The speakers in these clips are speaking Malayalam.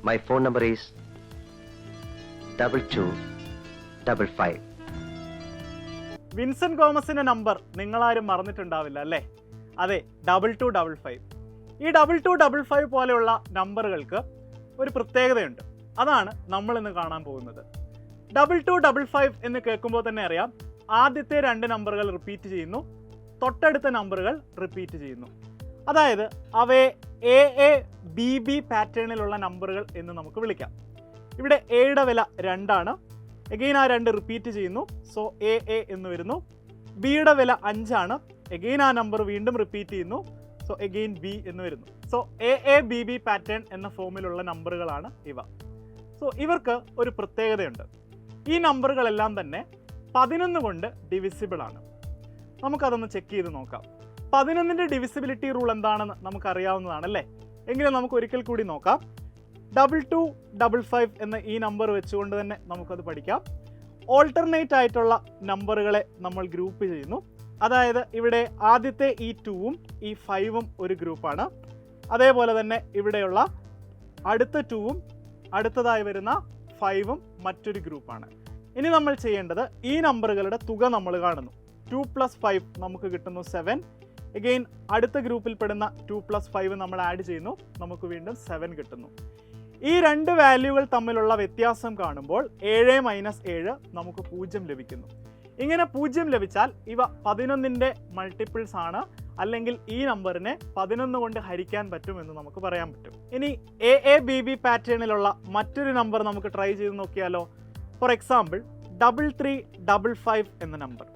My phone number is 2255. Vincent തോമസിന്റെ നമ്പർ നിങ്ങളാരും മറന്നിട്ടുണ്ടാവില്ല അല്ലേ? അതെ, 2255. ഈ 2255 പോലെയുള്ള നമ്പറുകൾക്ക് ഒരു പ്രത്യേകതയുണ്ട്. അതാണ് നമ്മൾ ഇന്ന് കാണാൻ പോകുന്നത്. 2255 എന്ന് കേൾക്കുമ്പോൾ തന്നെ അറിയാം, ആദ്യത്തെ 2 നമ്പറുകൾ റിപ്പീറ്റ് ചെയ്യുന്നു, തൊട്ടടുത്ത നമ്പറുകൾ റിപ്പീറ്റ് ചെയ്യുന്നു. അതായത് അവയെ എ ബി ബി പാറ്റേണിലുള്ള നമ്പറുകൾ എന്ന് നമുക്ക് വിളിക്കാം. ഇവിടെ എയുടെ വില 2 ആണ്. എഗെയിൻ ആ 2 റിപ്പീറ്റ് ചെയ്യുന്നു, സോ എ എന്ന് വരുന്നു. ബിയുടെ വില 5 ആണ്. എഗെയിൻ ആ നമ്പർ വീണ്ടും റിപ്പീറ്റ് ചെയ്യുന്നു, സോ എഗെയിൻ ബി എന്ന് വരുന്നു. So A B B pattern എന്ന ഫോമിലുള്ള നമ്പറുകളാണ് ഇവ. സോ ഇവർക്ക് ഒരു പ്രത്യേകതയുണ്ട്. ഈ നമ്പറുകളെല്ലാം തന്നെ 11 കൊണ്ട് ഡിവിസിബിൾ ആണ്. നമുക്കതൊന്ന് ചെക്ക് ചെയ്ത് നോക്കാം. 11ന്റെ ഡിവിസിബിലിറ്റി റൂൾ എന്താണെന്ന് നമുക്കറിയാവുന്നതാണല്ലേ? എങ്കിലും നമുക്ക് ഒരിക്കൽ കൂടി നോക്കാം. 2255 എന്ന ഈ നമ്പർ വെച്ചുകൊണ്ട് തന്നെ നമുക്കത് പഠിക്കാം. ഓൾട്ടർനേറ്റ് ആയിട്ടുള്ള നമ്പറുകളെ നമ്മൾ ഗ്രൂപ്പ് ചെയ്യുന്നു. അതായത് ഇവിടെ ആദ്യത്തെ ഈ 2ഉം ഈ 5ഉം ഒരു ഗ്രൂപ്പാണ്. അതേപോലെ തന്നെ ഇവിടെയുള്ള അടുത്ത 2ഉം അടുത്തതായി വരുന്ന 5ഉം മറ്റൊരു ഗ്രൂപ്പാണ്. ഇനി നമ്മൾ ചെയ്യേണ്ടത് ഈ നമ്പറുകളുടെ തുക നമ്മൾ കാണുന്നു. 2 + 5 നമുക്ക് കിട്ടുന്നു 7. എഗെയിൻ അടുത്ത ഗ്രൂപ്പിൽ പെടുന്ന 2 + 5 നമ്മൾ ആഡ് ചെയ്യുന്നു, നമുക്ക് വീണ്ടും 7 കിട്ടുന്നു. ഈ 2 വാല്യൂകൾ തമ്മിലുള്ള വ്യത്യാസം കാണുമ്പോൾ 7 - 7 നമുക്ക് 0 ലഭിക്കുന്നു. ഇങ്ങനെ 0 ലഭിച്ചാൽ ഇവ 11ന്റെ മൾട്ടിപ്പിൾസ് ആണ്, അല്ലെങ്കിൽ ഈ നമ്പറിനെ 11 കൊണ്ട് ഹരിക്കാൻ പറ്റുമെന്ന് നമുക്ക് പറയാൻ പറ്റും. ഇനി എ ബി ബി പാറ്റേണിലുള്ള മറ്റൊരു നമ്പർ നമുക്ക് ട്രൈ ചെയ്ത് നോക്കിയാലോ? ഫോർ എക്സാമ്പിൾ 3355 എന്ന നമ്പർ.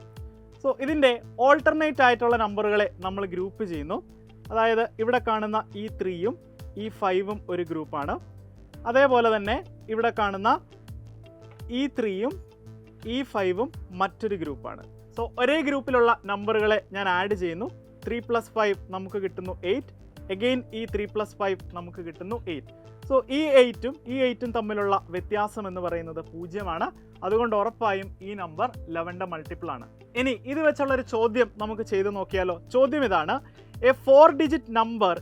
സോ ഇതിൻ്റെ ഓൾട്ടർനേറ്റ് ആയിട്ടുള്ള നമ്പറുകളെ നമ്മൾ ഗ്രൂപ്പ് ചെയ്യുന്നു. അതായത് ഇവിടെ കാണുന്ന ഈ 3ഉം ഈ 5ഉം ഒരു ഗ്രൂപ്പാണ്. അതേപോലെ തന്നെ ഇവിടെ കാണുന്ന ഈ 3ഉം ഈ 5ഉം മറ്റൊരു ഗ്രൂപ്പാണ്. സോ ഒരേ ഗ്രൂപ്പിലുള്ള നമ്പറുകളെ ഞാൻ ആഡ് ചെയ്യുന്നു. 3 + 5 നമുക്ക് കിട്ടുന്നു 8. എഗെയിൻ ഈ 3 + 5 നമുക്ക് കിട്ടുന്നു 8. സോ ഈ 8ഉം ഈ 8ഉം തമ്മിലുള്ള വ്യത്യാസം എന്ന് പറയുന്നത് 0 ആണ്. അതുകൊണ്ട് ഉറപ്പായും ഈ നമ്പർ 11ന്റെ മൾട്ടിപ്പിൾ ആണ്. ഇനി ഇത് വെച്ചുള്ളൊരു ചോദ്യം നമുക്ക് ചെയ്ത് നോക്കിയാലോ? ചോദ്യം ഇതാണ്: a 4-digit number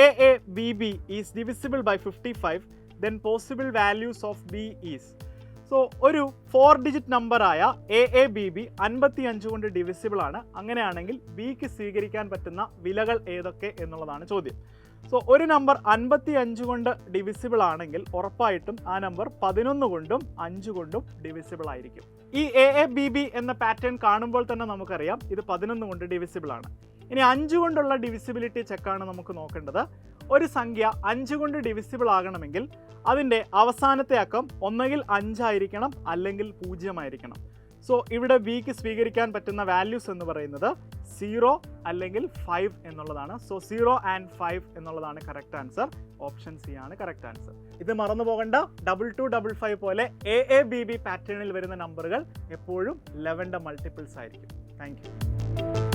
A B B is divisible by 55, then possible values of b is. So ഒരു 4-digit നമ്പറായ എ ബി ബി 55 കൊണ്ട് ഡിവിസിബിൾ ആണ്. അങ്ങനെയാണെങ്കിൽ ബിക്ക് സ്വീകരിക്കാൻ പറ്റുന്ന വിലകൾ ഏതൊക്കെ എന്നുള്ളതാണ് ചോദ്യം. സോ ഒരു നമ്പർ 55 കൊണ്ട് ഡിവിസിബിൾ ആണെങ്കിൽ ഉറപ്പായിട്ടും ആ നമ്പർ 11 കൊണ്ടും 5 കൊണ്ടും ഡിവിസിബിൾ ആയിരിക്കും. ഈ എ ബി ബി എന്ന പാറ്റേൺ കാണുമ്പോൾ തന്നെ നമുക്കറിയാം ഇത് 11 കൊണ്ട് ഡിവിസിബിൾ ആണ്. ഇനി 5 കൊണ്ടുള്ള ഡിവിസിബിലിറ്റി ചെക്കാണ് നമുക്ക് നോക്കേണ്ടത്. ഒരു സംഖ്യ 5 കൊണ്ട് ഡിവിസിബിൾ ആകണമെങ്കിൽ അതിൻ്റെ അവസാനത്തെ അക്കം ഒന്നുകിൽ 5 ആയിരിക്കണം, അല്ലെങ്കിൽ 0 ആയിരിക്കണം. സോ ഇവിടെ ബിക്ക് സ്വീകരിക്കാൻ പറ്റുന്ന വാല്യൂസ് എന്ന് പറയുന്നത് 0 അല്ലെങ്കിൽ 5 എന്നുള്ളതാണ്. സോ 0 and 5 എന്നുള്ളതാണ് കറക്റ്റ് ആൻസർ. ഓപ്ഷൻ സി ആണ് കറക്റ്റ് ആൻസർ. ഇത് മറന്നു പോകണ്ട. 2255 പോലെ എ ബി ബി പാറ്റേണിൽ വരുന്ന നമ്പറുകൾ എപ്പോഴും 11ന്റെ മൾട്ടിപ്പിൾസ് ആയിരിക്കും. Thank you.